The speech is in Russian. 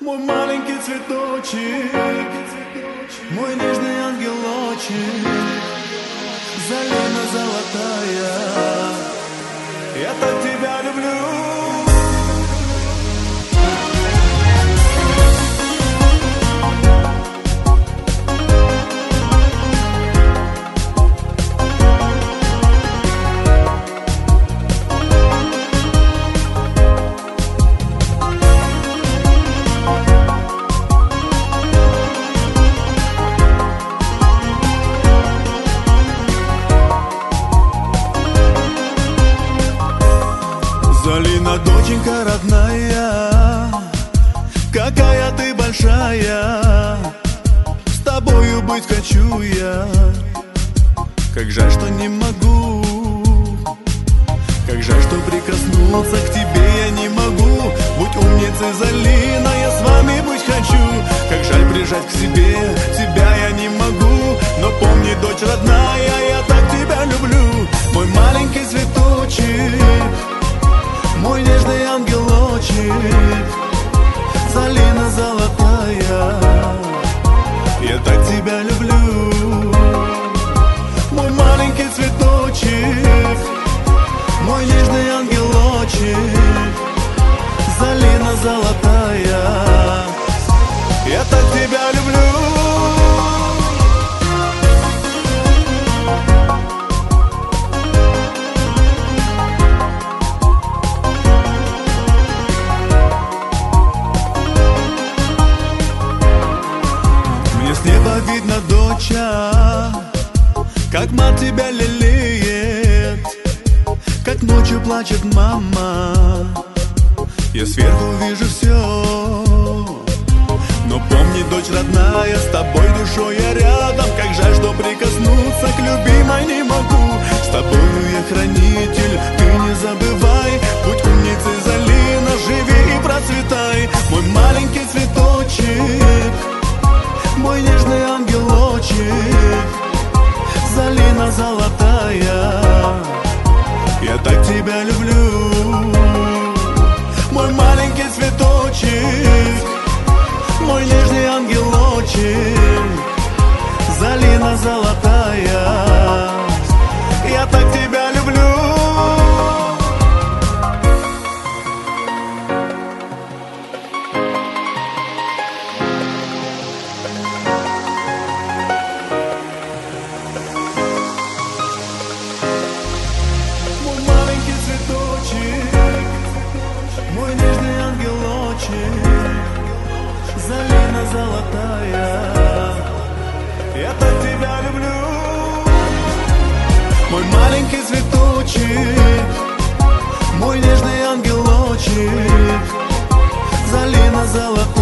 Мой маленький цветочек, мой нежный ангелочек, Залина золотая, я так тебя люблю. Залина, доченька родная, какая ты большая, с тобою быть хочу я. Как жаль, что не могу, как жаль, что прикоснуться к тебе я не могу. Будь умницей, Залина, я с вами быть хочу. Как жаль прижать к себе, тебя я не могу. Но помни, дочь родная, я так тебя люблю. Мой маленький цветочек, мой нежный ангелочек, Залина золотая, я так тебя люблю. Мой маленький цветочек, мой нежный ангелочек, Залина золотая, я так тебя люблю. С неба видно, доча, как мать тебя лелеет, как ночью плачет мама. Я сверху вижу все, но помни, дочь родная, с тобой душой я рядом. Как жаль, что прикоснуться к любимой не могу. С тобою я хранитель, ты не забывай. Будь умницей, Залина, живи и процветай. Мой маленький цветочек, мой нежный ангелочек, Залина золотая, я так тебя люблю. Мой маленький цветочек, мой нежный ангелочек, Залина золотая, я так тебя люблю. Мой нежный ангелочек, Залина золотая, я так тебя люблю. Мой маленький цветочек, мой нежный ангелочек, Залина золотая.